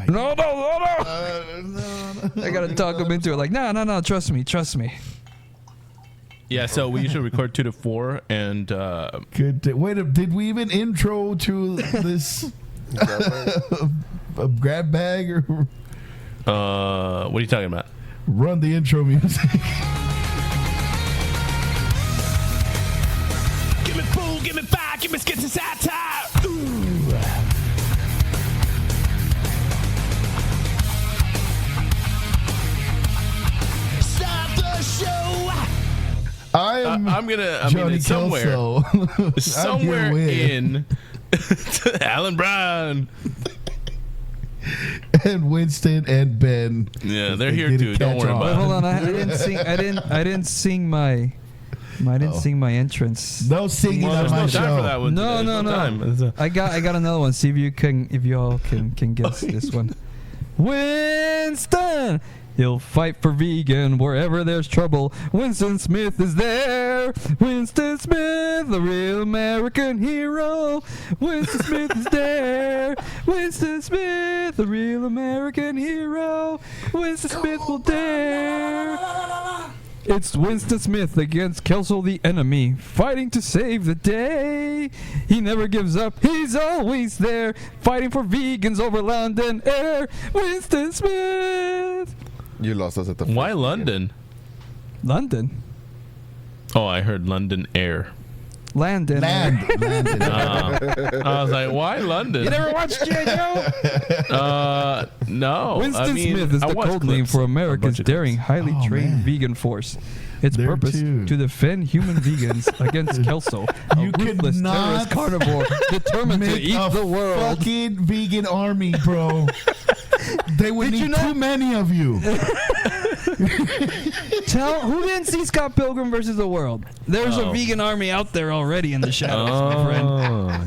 No. I gotta talk him into it. Like, no. Trust me. Yeah, so we usually record 2 to 4, and Good. Wait, did we even intro to this a grab bag or what are you talking about? Run the intro music? Give me food, give me fire, give me skits and satire. Ooh. Start the show. I'm Johnny somewhere in Alan Brown and Winston and Ben. Yeah, they're here too. Don't worry about it. Hold on, I didn't sing my entrance. No singing on my show. Time for that one. No. I got another one. See if you all can guess this one. Winston. He'll fight for vegan wherever there's trouble. Winston Smith is there. Winston Smith, the real American hero. Winston Smith is there. Winston Smith, the real American hero. Winston Smith will dare. It's Winston Smith against Kelso the enemy, fighting to save the day. He never gives up, he's always there, fighting for vegans over land and air. Winston Smith. You lost us at the Why London? London? Oh, I heard London Air. Landon. Landon. I was like, why London? You never watched G.I. Joe? No. Winston Smith is the code name for America's daring, highly trained vegan force. Its purpose to defend human vegans against Kelso, a ruthless terrorist carnivore determined to eat the world. Fucking vegan army, bro. They would need too many of you. Who didn't see Scott Pilgrim versus the World? There's a vegan army out there already in the shadows, my friend.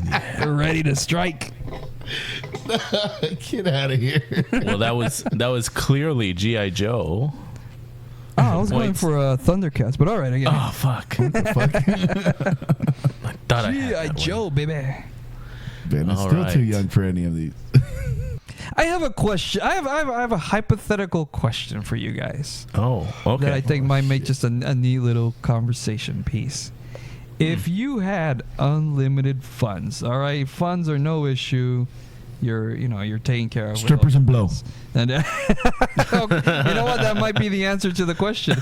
Yeah. They're ready to strike. Get out of here. Well, that was clearly G.I. Joe. Oh, I was going for Thundercats, but all right, again. Oh, fuck. What the fuck? I thought I had G.I. Joe, baby. Ben is still too young for any of these. I have a question. I have a hypothetical question for you guys. Oh, okay. That I think might make just a neat little conversation piece. If you had unlimited funds, all right, funds are no issue. You're taking care of strippers and blow. And you know what? That might be the answer to the question.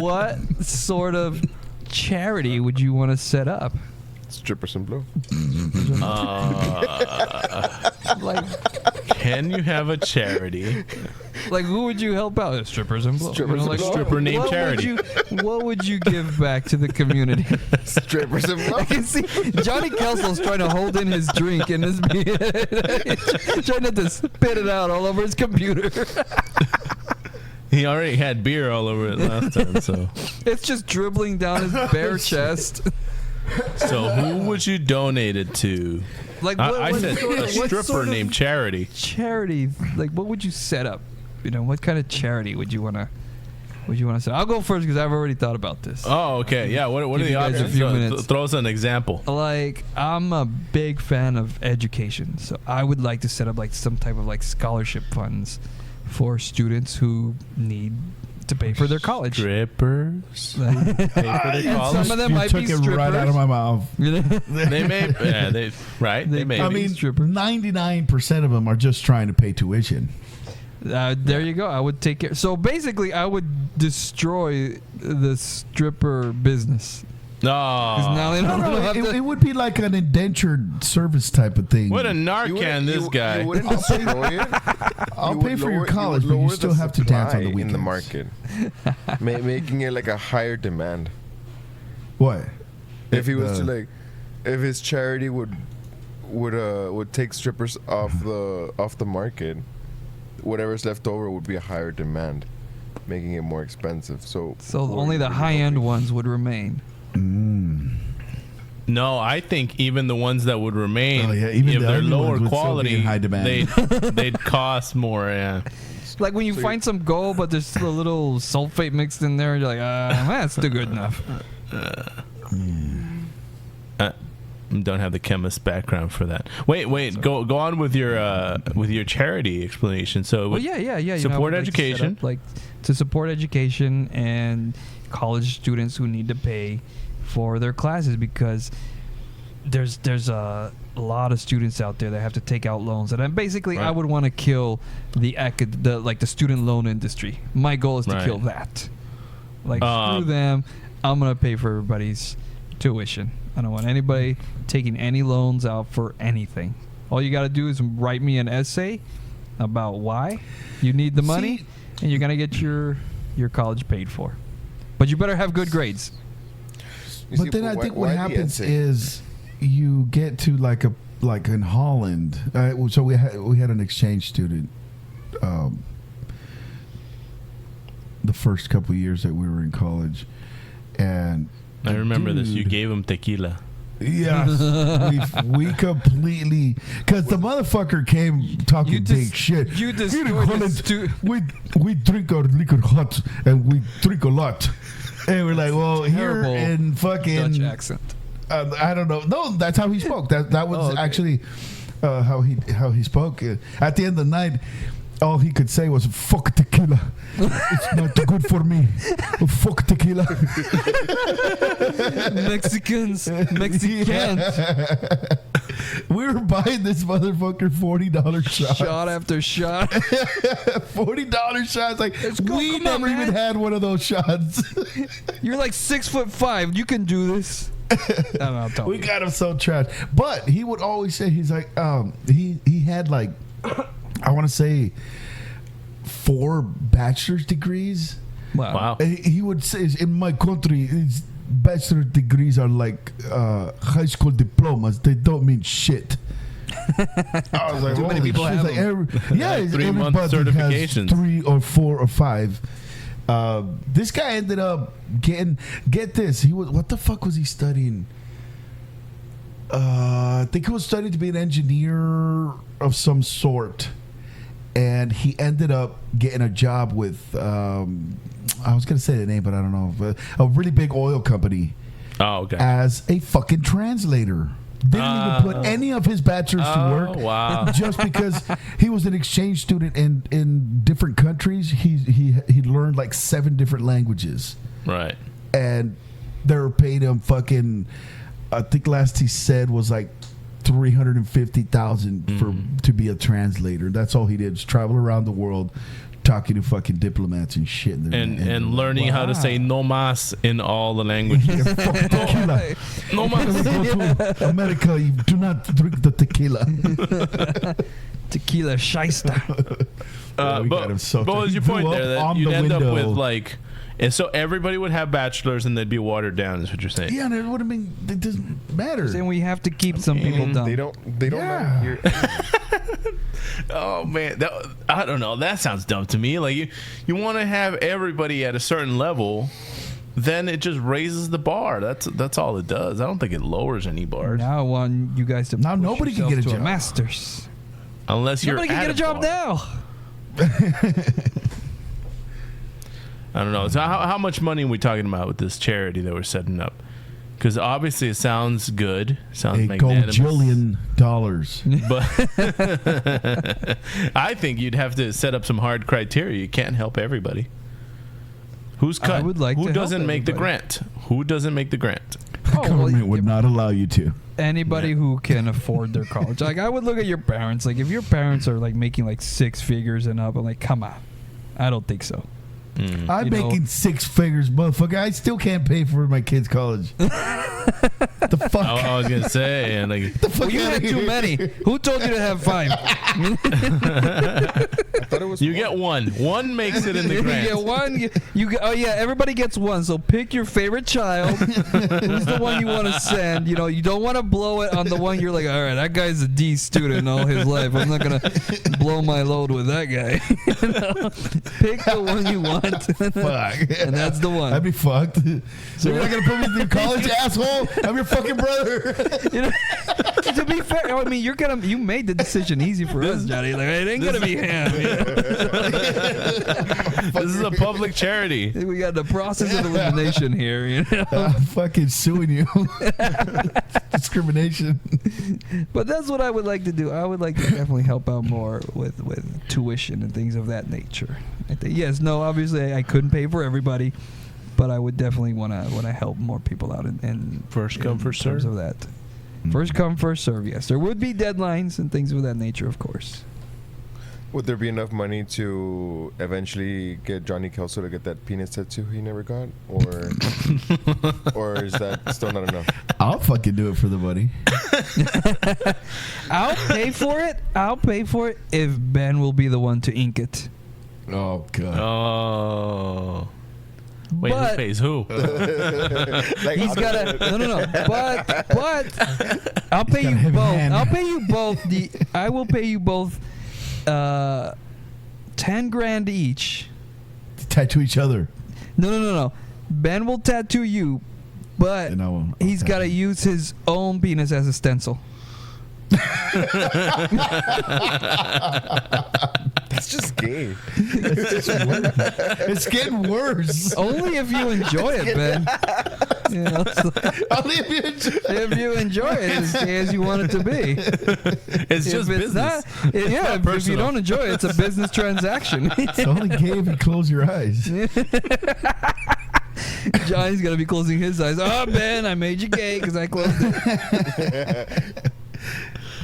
What sort of charity would you want to set up? Strippers and blow. Can you have a charity? Like, who would you help out? Strippers and blow. Stripper named charity. What would you give back to the community? Strippers and blow. I can see Johnny Kelso's trying to hold in his drink and his trying not to spit it out all over his computer. He already had beer all over it last time, so it's just dribbling down his bare chest. So who would you donate it to? Like I said a stripper named Charity. Charity, like what would you set up? What kind of charity would you want to set? I'll go first because I've already thought about this. Oh, okay. Yeah. What are the options? Throw us an example. Like, I'm a big fan of education, so I would like to set up like some type of like scholarship funds for students who need to pay for their college. Strippers. Pay for their college. Some of them might be strippers. Took it right out of my mouth. They may. Yeah, they may. I mean, 99% of them are just trying to pay tuition. There you go. I would take care. So basically, I would destroy the stripper business. No. It would be like an indentured service type of thing. What a narcan this guy. You wouldn't destroy it. I'll pay for your college, but you still have to dance on the weekends. In the market. Making it like a higher demand. What? If he was to if his charity would take strippers off the market, whatever's left over would be a higher demand, making it more expensive. So only the high-end ones would remain. No, I think even the ones that would remain, if they're lower quality, high demand. they'd cost more. Yeah. Like when you find some gold, but there's still a little sulfate mixed in there, and you're like, that's still good enough. don't have the chemist background for that. Wait. Go on with your charity explanation. So, Well, yeah. Support I would like to set education. up, to support education and college students who need to pay for their classes, because there's a lot of students out there that have to take out loans, and then basically I would want to kill the student loan industry. My goal is to kill that. Screw them. I'm gonna pay for everybody's tuition. I don't want anybody taking any loans out for anything. All you got to do is write me an essay about why you need the money, and you're gonna get your college paid for. But you better have good grades. But then I think what happens is you get to like in Holland. So we had an exchange student. The first couple of years that we were in college, and I remember this. You gave him tequila. Yes, we completely, because the motherfucker came talking big shit. You Here in Holland, we drink our liquor hot and we drink a lot, and we're like, well, here in fucking Dutch accent. I don't know. No, that's how he spoke. That was actually how he spoke. At the end of the night, all he could say was "fuck tequila." It's not good for me. Fuck tequila. Mexicans. Yeah. We were buying this motherfucker $40 shots. Shot after shot. $40 shots. Like, we never even had one of those shots. You're like 6'5". You can do this. We got him so trashed. But he would always say, he's like, he had like, I want to say 4 bachelor's degrees. Wow. He would say, in my country, bachelor's degrees are like high school diplomas. They don't mean shit. I was like, too many people have them. Like 3-month certifications. Has 3 or 4 or 5. This guy ended up get this. What the fuck was he studying? I think he was studying to be an engineer of some sort, and he ended up getting a job with I was gonna say the name, but I don't know, a really big oil company. Oh, okay. As a fucking translator. Didn't even put any of his bachelor's to work. Wow. Just because he was an exchange student in different countries, he learned like 7 different languages. Right. And they were paying him fucking, I think last he said was like $350,000 to be a translator. That's all he did, was travel around the world talking to fucking diplomats and shit. And learning how to say no mas in all the languages. Tequila. No mas. Go to America, you do not drink the tequila. Tequila shyster. But as your point there, that you'd end up with like, and so everybody would have bachelors and they'd be watered down, is what you're saying. Yeah, and it would have been, it doesn't matter. Saying we have to keep some people down. They don't know here. Oh man, I don't know. That sounds dumb to me. Like you want to have everybody at a certain level, then it just raises the bar. That's all it does. I don't think it lowers any bars. Now I want you guys to now push nobody can yourself get a to job. Masters. Unless you're Nobody can at get a job bar. now. I don't know. So how much money are we talking about with this charity that we're setting up? Because obviously it sounds good. Sounds a magnanimous. $1 gajillion. But I think you'd have to set up some hard criteria. You can't help everybody. Who's cut? I would like Who to help doesn't make the everybody. grant? Who doesn't make the grant? The government would not allow you to. Anybody who can afford their college. Like, I would look at your parents. Like, if your parents are like making like 6 figures and up, I'm like, come on. I don't think so. I'm making 6 figures, motherfucker. I still can't pay for my kids' college. The fuck? I was gonna say, and like, The fuck You outta had too here. many. Who told you to have 5? I thought it was you get one. One makes it in the You grant. get one. You get, oh yeah, everybody gets one. So pick your favorite child. Who's the one you want to send? You know, you don't want to blow it on the one you're like, all right, that guy's a D student all his life. I'm not gonna blow my load with that guy. You know? Pick the one you want. Fuck. And that's the one. I'd be fucked. So you're not gonna put me through college, asshole? I'm your fucking brother. You know, to be fair, I mean, you made the decision easy for us, Johnny. Like, it ain't gonna be him. You know? This is a public charity. We got the process of elimination here. You know? I'm fucking suing you. Discrimination. But that's what I would like to do. I would like to definitely help out more with tuition and things of that nature. I think, yes, no, obviously I couldn't pay for everybody, but I would definitely want to help more people out. And First come, first terms serve. of that. First come, first serve. Yes, there would be deadlines and things of that nature, of course. Would there be enough money to eventually get Johnny Kelso to get that penis tattoo he never got, or is that still not enough? I'll fucking do it for the money. I'll pay for it. I'll pay for it if Ben will be the one to ink it. Oh god. Oh. Wait, But- who pays who? Like, He's got to no. But I'll pay got a you heavy both. hand. I'll pay you both. I will pay you both. 10 grand each. Tattoo each other. No. Ben will tattoo you, but And I'll he's got to tattoo. use his own penis as a stencil. that's just gay. It's getting worse. Only if you enjoy it, Ben. You know, so Only if you enjoy if you enjoy it as gay as you want it to be. It's If just it's business. not, if you personal. don't enjoy it, it's a business transaction. It's only gay if you close your eyes. Johnny's gonna be closing his eyes. Oh, Ben, I made you gay because I closed it.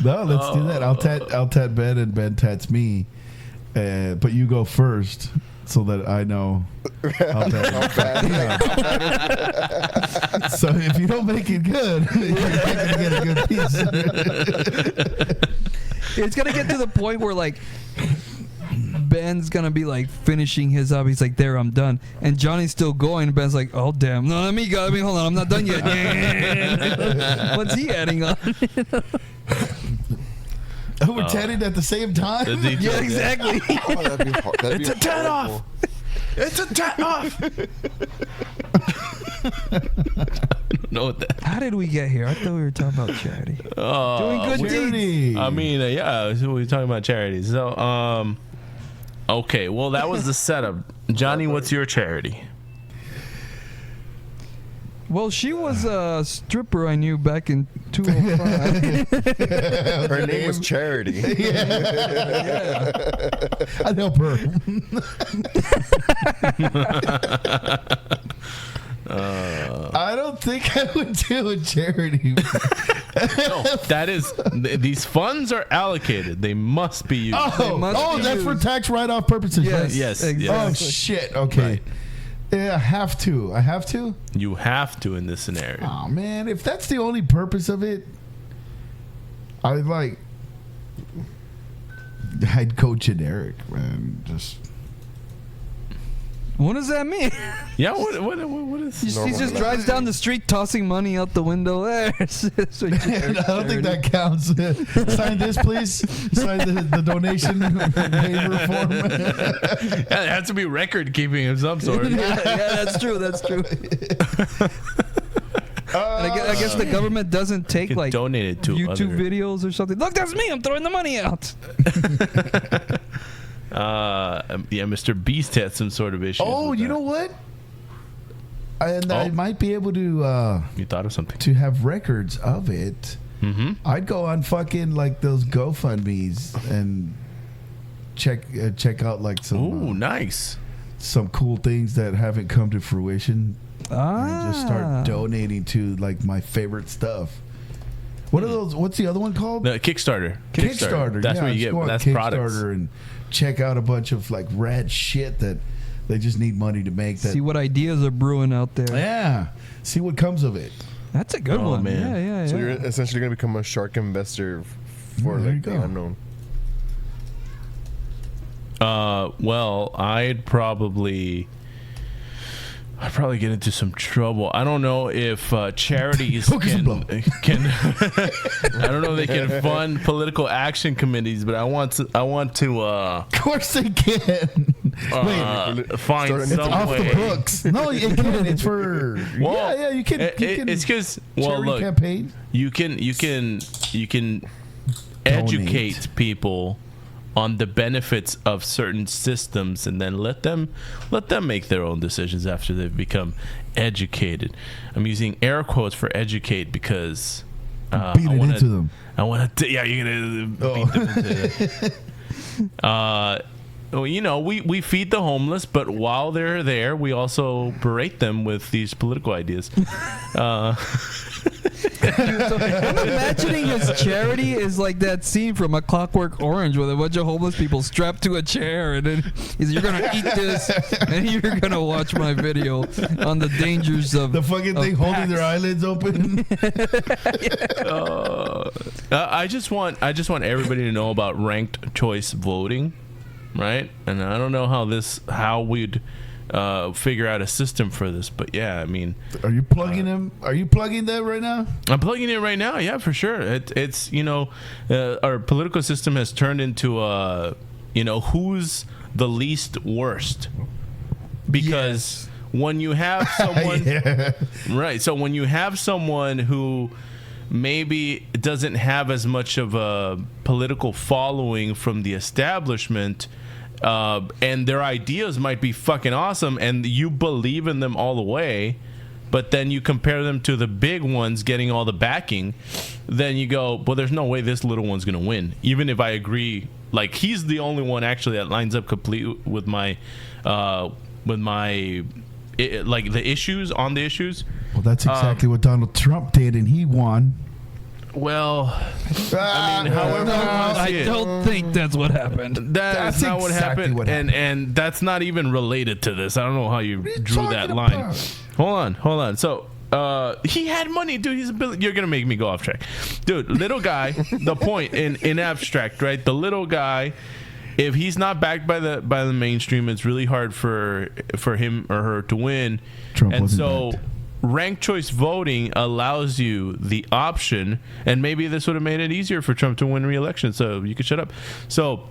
No, let's do that. I'll tat Ben and Ben tats me. But you go first so that I know how bad. Yeah. So if you don't make it good, you're not gonna get a good piece. It's gonna get to the point where like Ben's gonna be like finishing his up. He's like, "There, I'm done," and Johnny's still going. Ben's like, "Oh damn, no, let me go. Let me hold on. I'm not done yet." What's he adding on? Oh, we're tatting at the same time. The details, Yeah, exactly. Oh, that'd be hard. That'd It's be a tat horrible. off. It's a tat off. I don't know what that. How did we get here? I thought we were talking about charity. Doing good deeds. Charity. I mean, yeah, so we're talking about charities. So, okay, well, that was the setup. Johnny, what's your charity? Well, she was a stripper I knew back in 2005. Her name was Charity. I'd help her. I don't think I would do a charity. No, that is, these funds are allocated. They must be used. must be That's for used. tax write-off purposes, Yes, right? Yes, exactly. Oh shit. Okay. Right. Yeah, I have to. I have to. You have to in this scenario. Oh man, if that's the only purpose of it, I'd go generic, man. Just What does that mean? Yeah, what is? He Normal just life. drives down the street tossing money out the window. There. I don't think that counts. Sign this, please. Sign the donation waiver form. Yeah, it has to be record keeping of some sort. yeah, that's true. That's true. And I guess the government doesn't take can like donate it to YouTube other- videos or something. Look, that's me. I'm throwing the money out. Yeah, Mr. Beast had some sort of issues. Oh, with you that. know what? And I Oh. might be able to You thought of something. have records of it. Mm-hmm. I'd go on fucking like those GoFundMe's and check out like Ooh, nice. some cool things that haven't come to fruition. And just start donating to like my favorite stuff. What are those? What's the other one called? The Kickstarter. Kickstarter. That's yeah, where you just get. go on That's Kickstarter products. and check out a bunch of like rad shit that they just need money to make. That See what ideas are brewing out there. yeah, see what comes of it. That's a good Oh, one. man. Yeah. So you're essentially going to become a shark investor for Yeah, there like you the go. unknown. Well, I'd probably get into some trouble. I don't know if charities Focus and blow. can I don't know if they can fund political action committees, but I want to Of course they can. find Start It's some off way. the books. No, it can. It's for Well, yeah. You can. It's because charity look, campaign. you can educate people on the benefits of certain systems, and then let them make their own decisions after they've become educated. I'm using air quotes for educate because beat it into them. I want to. Yeah, you're gonna beat them into it. Well, you know, we feed the homeless, but while they're there, we also berate them with these political ideas. I'm imagining his charity is like that scene from A Clockwork Orange with a bunch of homeless people strapped to a chair, and then you're gonna eat this, and you're gonna watch my video on the dangers of the fucking thing packs. holding their eyelids open. I just want everybody to know about ranked choice voting, right? And I don't know how we'd figure out a system for this, but yeah, I mean, Are you plugging them? Are you plugging them right now? I'm plugging it right now. Yeah, for sure. It's you know, our political system has turned into you know, who's the least worst, because when you have someone right, so when you have someone who maybe doesn't have as much of a political following from the establishment, and their ideas might be fucking awesome and you believe in them all the way, but then you compare them to the big ones getting all the backing, then you go, well, there's no way this little one's gonna win, even if I agree, like, he's the only one actually that lines up complete with my like the issues. Well, that's exactly what Donald Trump did, and he won. Well, I mean, however you want to see I it. don't think that's what happened. That's not what exactly happened, what happened. and that's not even related to this. I don't know how you What are you drew that talking line. about? Hold on. So, he had money, dude. He's a billion. You're gonna make me go off track, dude. Little guy. The point in abstract, right? The little guy. If he's not backed by the mainstream, it's really hard for him or her to win. Trump and wasn't so. backed. Ranked choice voting allows you the option, and maybe this would have made it easier for Trump to win re-election, so you could shut up. So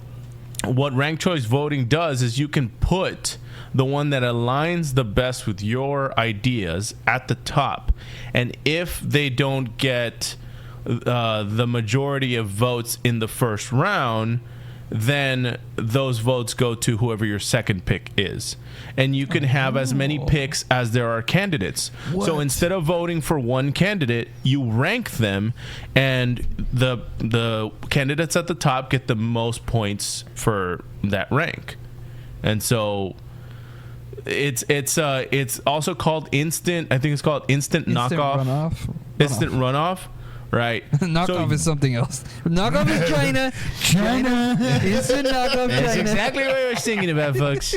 what ranked choice voting does is you can put the one that aligns the best with your ideas at the top, and if they don't get the majority of votes in the first round, then those votes go to whoever your second pick is. And you can have as many picks as there are candidates. So What? instead of voting for one candidate, you rank them, and the candidates at the top get the most points for that rank. And so it's also called instant. I think it's called instant knockoff. Runoff. Instant runoff. Right. Knockoff is something else. Knockoff is China. China. Instant knockoff That's China. exactly what we're singing about, folks.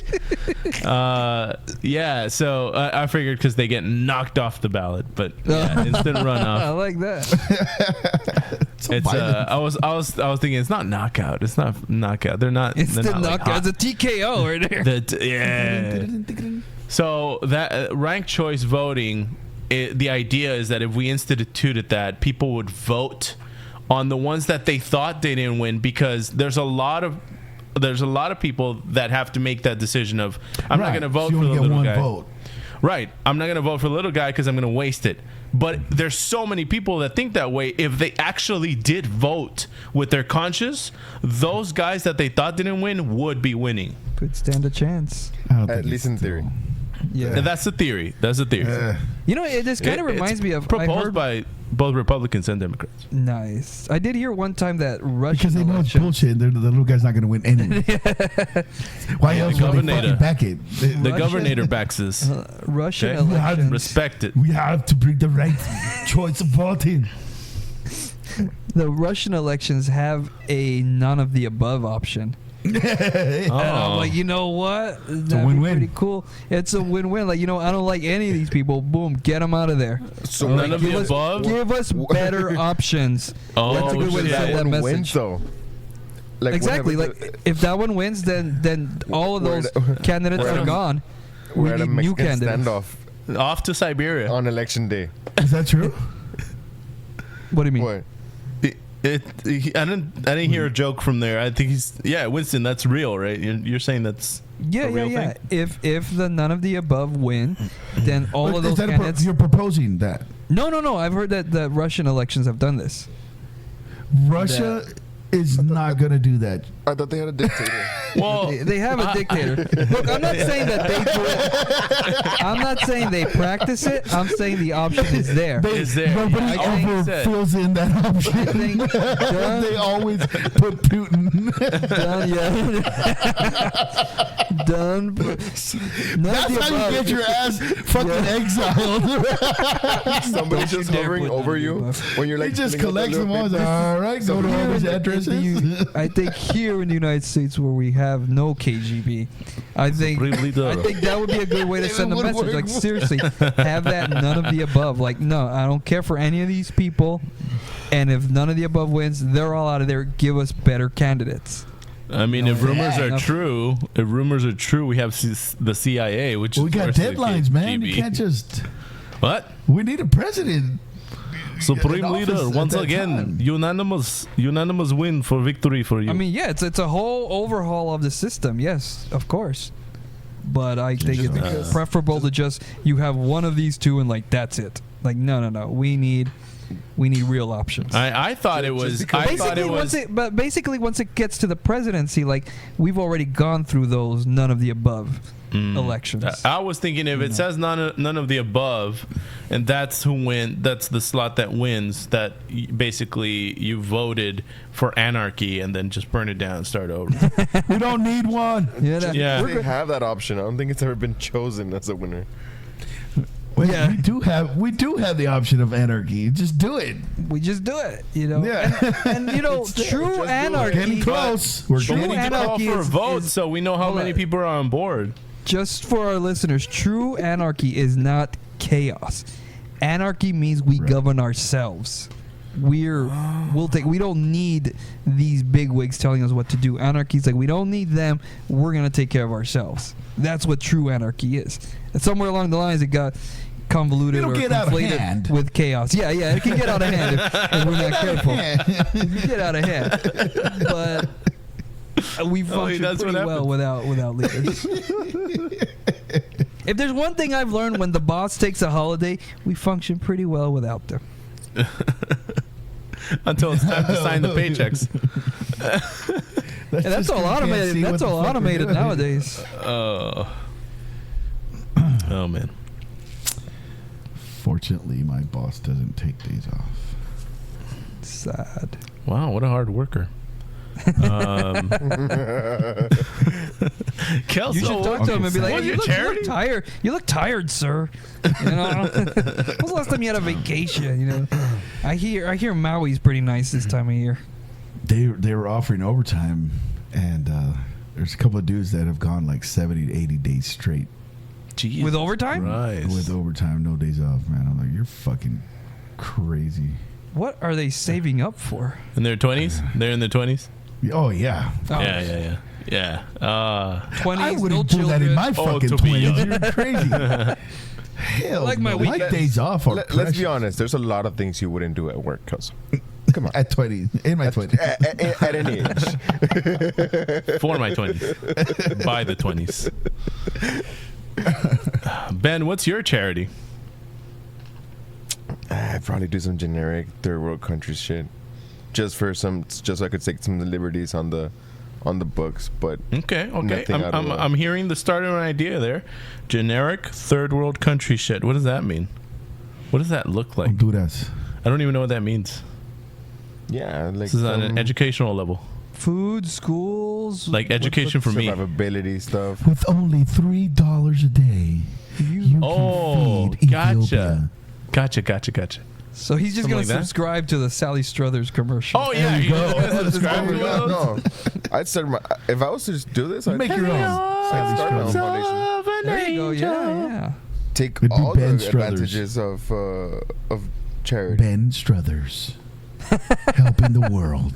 Yeah, so I figured because they get knocked off the ballot, but yeah, instant I runoff. like that. It's I was thinking it's not knockout. It's not knockout. They're not. Instant they're not like knockout. It's a TKO right there. yeah. So that ranked choice voting. The idea is that if we instituted that, people would vote on the ones that they thought they didn't win, because there's a lot of people that have to make that decision of I'm not going to vote so you for the only get little one guy. vote. Right. I'm not going to vote for the little guy because I'm going to waste it. But there's so many people that think that way. If they actually did vote with their conscience, those guys that they thought didn't win would be winning. Could stand a chance. I don't At think least it's in theory. Yeah. And that's the theory. You know, this kind of reminds me of. I proposed heard, by both Republicans and Democrats. Nice. I did hear one time that Russian because they know it's election. bullshit. The little guy's not going to win anyway. Why else would they governor. fucking back it? The Russian- governor backs this. Russian Okay. elections. Respect it. We have to bring the right choice of voting. The Russian elections have a none of the above option. And I'm like, you know what? That'd a win-win. be pretty cool. It's a win-win. Like, you know, I don't like any of these people. Boom, get them out of there. So None like, of the Give us, above? give us better options. Oh, That's a good way to shit. send that one message. wins though. Like Exactly. whenever Like, if that one wins, then all of We're those at a- candidates we're at are a- gone. we're We at a need new Mexican candidates. standoff Off to Siberia. on election day. Is that true? What do you mean? What? I didn't hear a joke from there. I think Winston. That's real, right? You're saying that's Yeah, a real yeah. thing? If the none of the above win, then all of Is those that candidates. you're proposing that No. I've heard that the Russian elections have done this. Russia is not gonna do that. I thought they had a dictator. Well, They have a dictator. Look, I'm not saying that they do it. I'm not saying they practice it. I'm saying the option is there. is there? Nobody I ever think that- fills in that option. I think They always put Putin. done, yeah. Done. That's how you get your ass fucking exiled. Somebody's just hovering over you when you're like. He just filling out collects the them little all. papers. All right, go to all these addresses. I think here in the United States where we have no KGB, I think that would be a good way to send a would message. work. Like seriously, have that none of the above. Like no, I don't care for any of these people, and if none of the above wins, they're all out of there. Give us better candidates. I mean, if rumors Yeah. are true, we have the CIA, which We is got worse than deadlines, man. KGB. You can't just. What? We need a president. Supreme in office Leader, at once that again, time. unanimous win for victory for you. I mean, yeah, it's a whole overhaul of the system. Yes, of course, but I think it's because- preferable to just you have one of these two and like that's it. Like no, we need real options. I thought it was. I thought it was. Basically, once it gets to the presidency, like we've already gone through those none of the above elections. I was thinking if it says none of the above, and that's who that's the slot that wins. That basically you voted for anarchy and then just burn it down and start over. We don't need one. Yeah. They have that option. I don't think it's ever been chosen as a winner. Wait, Yeah. we do have the option of anarchy. Just do it. We just do it, you know. Yeah. And you know, It's there. true Just do it. anarchy. Getting close. We're True We getting need to call anarchy for a is- vote is- so we know how hold many on. people are on board. Just for our listeners, true anarchy is not chaos. Anarchy means we govern ourselves. We don't need these bigwigs telling us what to do. Anarchy is like we don't need them. We're gonna take care of ourselves. That's what true anarchy is. And somewhere along the lines, it got convoluted It'll or get out of conflated hand. with chaos. Yeah, it can get out of hand if we're not careful. It can get out of hand, but we function that's what pretty well without leaders. If there's one thing I've learned when the boss takes a holiday, we function pretty well without them. Until it's time to sign the paychecks. And that's all automated. That's all automated nowadays. Oh man. Fortunately, my boss doesn't take days off. Sad. Wow, what a hard worker. Kelso, You should talk to him and be like, what, "You your look charity? tired. You look tired, sir. You know, when was the last time you had a vacation? You know, I hear Maui's pretty nice this time of year. They were offering overtime, and there's a couple of dudes that have gone like 70 to 80 days straight Jesus With overtime? Christ. with overtime, no days off. Man, I'm like, you're fucking crazy. What are they saving up for? In their 20s? They're in their 20s? Oh yeah, Oh, Yeah. 20s, I no wouldn't do that in children. my fucking to be 20s. young. You're crazy. Hell, Like my no. weekends. days off are Let's precious. be honest. There's a lot of things you wouldn't do at work, cuz. Come on. At 20, in my 20s. At any age. For my 20s. By the 20s. Ben, what's your charity? I'd probably do some generic third world country shit, just so I could take some liberties on the books. But Okay. Nothing out of I'm hearing the start of an idea there. Generic third world country shit. What does that mean? What does that look like? Honduras. I don't even know what that means. yeah, like This is on an educational level. Food, schools. Like education for me. survivability stuff. With only $3 a day, you Oh, can feed gotcha. Ethiopia. Gotcha. So he's just Something going like to that? subscribe to the Sally Struthers commercial. Oh, yeah. There you go. Subscribe to Yeah, those. no, I'd start if I was to just do this, I'd Make your own. I'd start my own foundation. There you go. Yeah. Take It'd be all the Ben Struthers. advantages of charity. Ben Struthers, helping the world.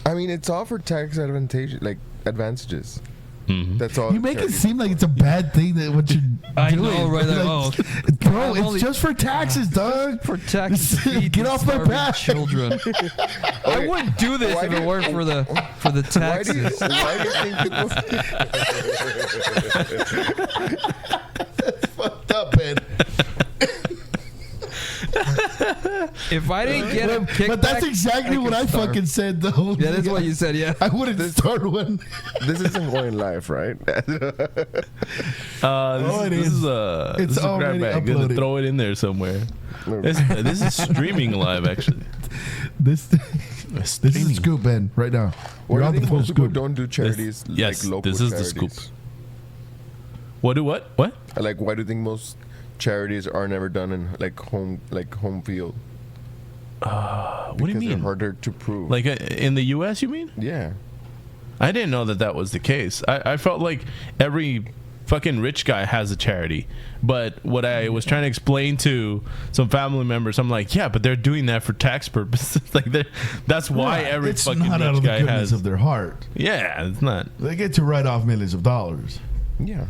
I mean, it's all for tax advantages. Mhm. That's all. You make it charity- seem like it's a bad thing that what you're I doing. know, right? Like, Oh, bro, I'm it's only- just for taxes, dog. for taxes. to feed Get the off my starving back. children. I wouldn't do this Why if do it you- weren't for the Why do you taxes. think people? Fucked up, man. If I didn't get a kickback, but that's exactly what I fucking said, though. Yeah, that's what you said. Yeah, I wouldn't start one. This isn't going live, right? This is a grab already bag. Gonna uploaded. throw it in there somewhere. This is streaming live, actually. This is a scoop, Ben, right now. Why You're do on you the think full most people scoop. don't do charities Yes, like local this is the charities? scoop. What? Like, why do you think most charities are never done in home field? What do you Because they're mean? harder to prove. Like in the U.S., you mean? yeah. I didn't know that was the case. I felt like every fucking rich guy has a charity. But what I was trying to explain to some family members, I'm like, yeah, but they're doing that for tax purposes. That's why every it's fucking not out rich of the guy goodness has. of their heart. Yeah, it's not. They get to write off millions of dollars. Yeah.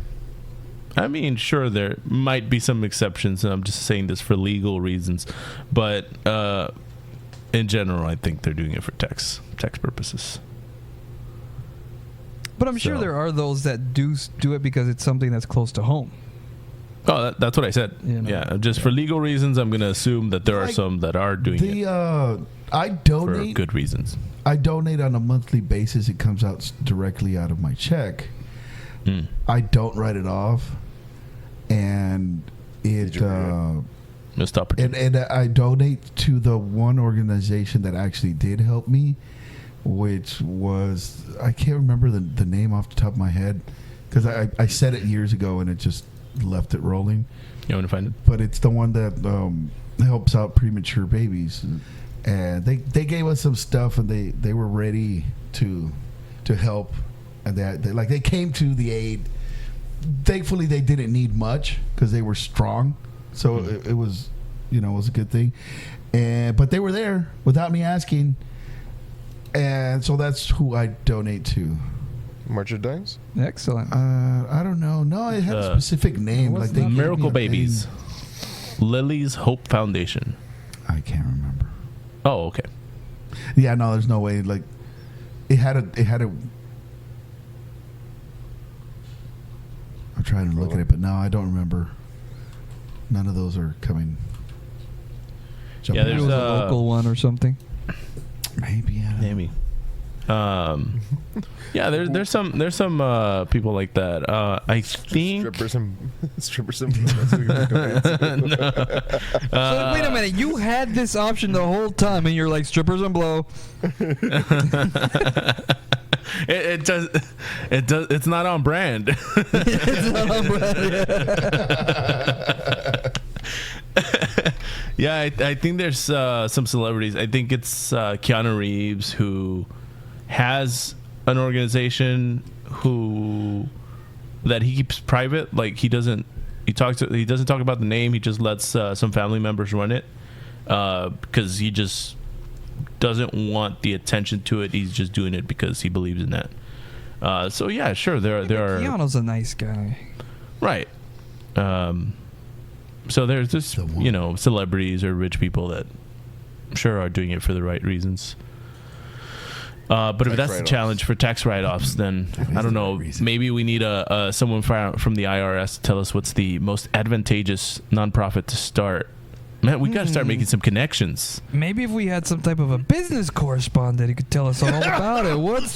I mean, sure, there might be some exceptions, and I'm just saying this for legal reasons. But in general, I think they're doing it for tax purposes. but I'm sure So. there are those that do it because it's something that's close to home. Oh, that's what I said. You know. Yeah, just for legal reasons, I'm going to assume that there are Like, some that are doing it I for donate. good reasons. I donate on a monthly basis. It comes out directly out of my check. Mm. I don't write it off, and Did you Missed opportunity. and I donate to the one organization that actually did help me, which was, I can't remember the name off the top of my head, because I said it years ago and it just left it rolling. You want to find it? But it's the one that helps out premature babies, and they gave us some stuff, and they were ready to help, and they came to the aid. Thankfully, they didn't need much because they were strong, so it was, it was a good thing. But they were there without me asking, and so that's who I donate to. March of Dimes? Excellent. I don't know. No, it had a specific name. what's Like they the gave me Miracle a Babies. name. Lily's Hope Foundation. I can't remember. Oh, okay. Yeah, no, there's no way. Like, it had a. I'm trying to look at it, but no, I don't remember. None of those are coming. Yeah, It there's was a a local one or something. Maybe. I don't know. Maybe. Yeah, there's some people like that. I think. Strippers and So wait a minute, you had this option the whole time, and you're like strippers and blow. It does. It's not on brand. It's not on brand, Yeah, I think there's some celebrities. I think it's Keanu Reeves who has an organization that he keeps private. Like he doesn't talk about the name. He just lets some family members run it because he just doesn't want the attention to it. He's just doing it because he believes in that. So yeah, sure. There are Keanu's a nice guy. right. So there's just celebrities or rich people that sure are doing it for the right reasons. But if Tax that's the write-offs. challenge for tax write-offs, then I don't know. Maybe we need someone from the IRS to tell us what's the most advantageous nonprofit to start. Man, we got to start making some connections. Maybe if we had some type of a business correspondent, he could tell us all about it. What's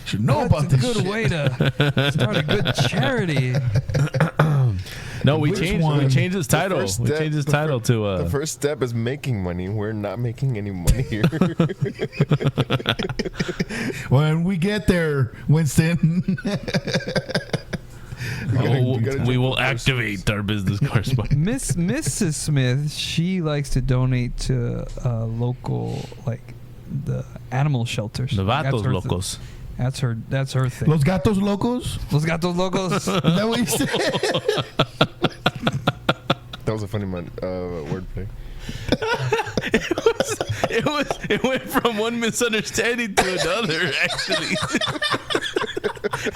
Should know about a this good shit. way to start a good charity? No, we Which changed one? his title. We changed his title to. The first step is making money. We're not making any money here. When we get there, Winston. We will activate our business correspondent. Mrs. Smith, she likes to donate to local, like the animal shelters. The That's Vatos her Locos. That's her thing. Los Gatos Locos? Los Gatos Locos. Is that what you said? That was a funny wordplay. It went from one misunderstanding to another. Actually,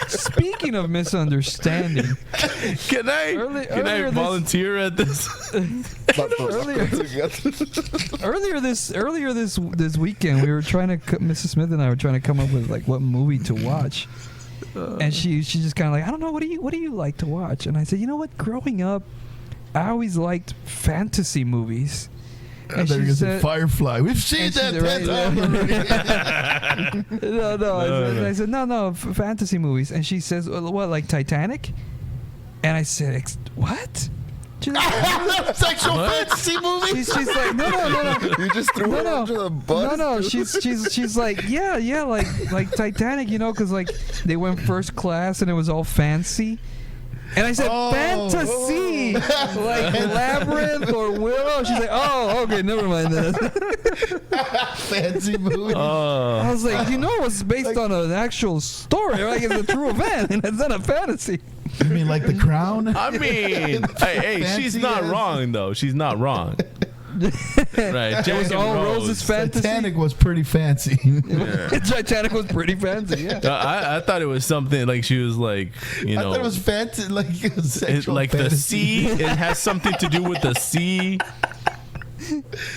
Speaking of misunderstanding, can I earlier volunteer at this? earlier this weekend, we were trying to. Mrs. Smith and I were trying to come up with like what movie to watch, and she just kind of like, I don't know, what do you like to watch? And I said, you know what? Growing up, I always liked fantasy movies. And then you said Firefly. We've seen that. No. I said, no, fantasy movies. And she says, what, like Titanic? And I said, what? She's like, sexual fantasy movie. She's like, no. You just threw her under the bus. No. She's like, yeah, like Titanic, because like they went first class and it was all fancy. And I said, fantasy, like Labyrinth or Willow. She's like, okay, never mind that. Fancy movie. I was like, it was based on an actual story, right? It's a true event, and it's not a fantasy. You mean like The Crown? I mean, hey, she's not wrong, though. She's not wrong. Right. It was all Rose's fantasy. Titanic was pretty fancy. Titanic was pretty fancy, yeah. I thought it was something like she was like, I thought it was fancy, like sexual like fantasy. the sea. It has something to do with the sea.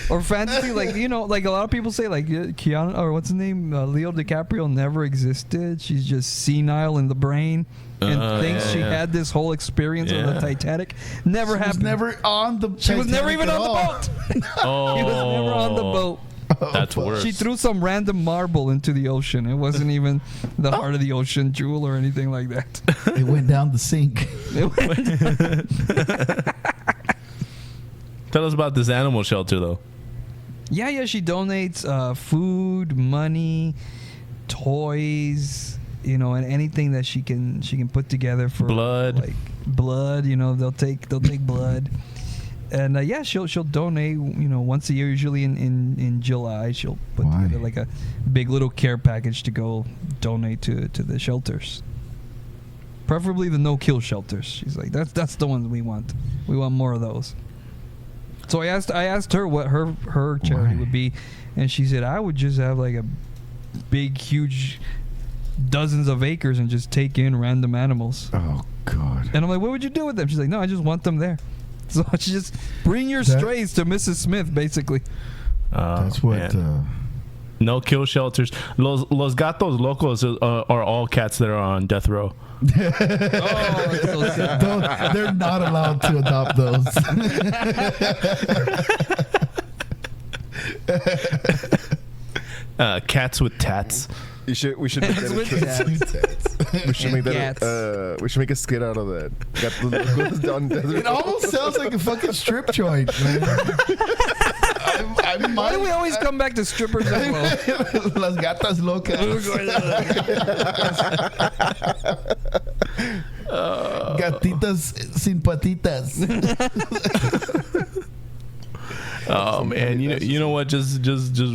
Or fantasy, like like a lot of people say, like Keanu, or what's his name, Leo DiCaprio never existed. She's just senile in the brain and thinks she had this whole experience on the Titanic. Never happened. She was never on the. She was never even on the boat. Oh, She was never on the boat. That's worse. She threw some random marble into the ocean. It wasn't even the heart of the ocean jewel or anything like that. It went down the sink. Tell us about this animal shelter, though. Yeah. She donates food, money, toys, and anything that she can put together for blood. Like blood. They'll take blood, and she'll donate. Once a year, usually in July, she'll put together like a big little care package to go donate to the shelters. Preferably the no-kill shelters. She's like, that's the ones we want. We want more of those. So I asked her what her charity would be, and she said I would just have like a big, huge, dozens of acres and just take in random animals. Oh God! And I'm like, what would you do with them? She's like, no, I just want them there. So she just bring your strays to Mrs. Smith, basically. That's what. No kill shelters. Los gatos locos are all cats that are on death row. They're not allowed to adopt those. Cats with tats. We should make that. We should make that. We should make a skit out of that. It almost sounds like a fucking strip joint, man. Why do we always come back to strippers as well? Las gatas locas. Gatitas sin patitas. Oh man, you know what? Just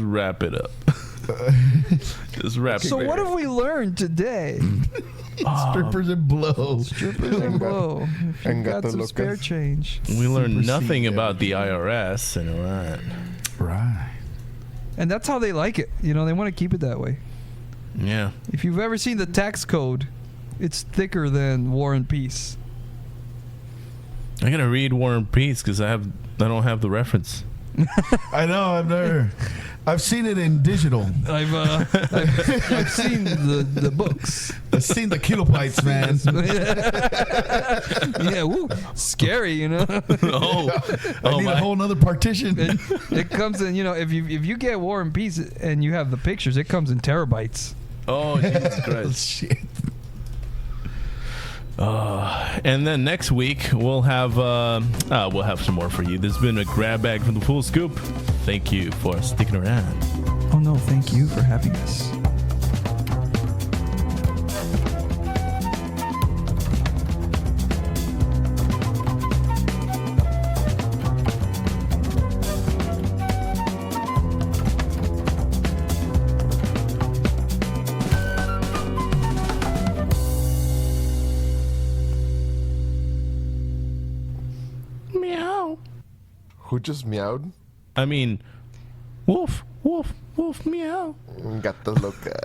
wrap it up. Just wrap it. So what have we learned today? Strippers and blow. Strippers and blow. If you've got some spare change. We learned nothing about the IRS and all that. Right. And that's how they like it. They want to keep it that way. Yeah. If you've ever seen the tax code, it's thicker than War and Peace. I gotta read War and Peace because I don't have the reference. I know. I've seen it in digital. I've seen the books. I've seen the kilobytes, man. Yeah, woo, scary, I need a whole nother partition. It comes in, if you get War and Peace and you have the pictures, it comes in terabytes. Oh, Jesus Christ. Shit. And then next week we'll have some more for you. This has been a grab bag from the Full Scoop. Thank you for sticking around. Oh no, thank you for having us. Who just meowed? I mean, woof, woof, woof, meow. Gata loca.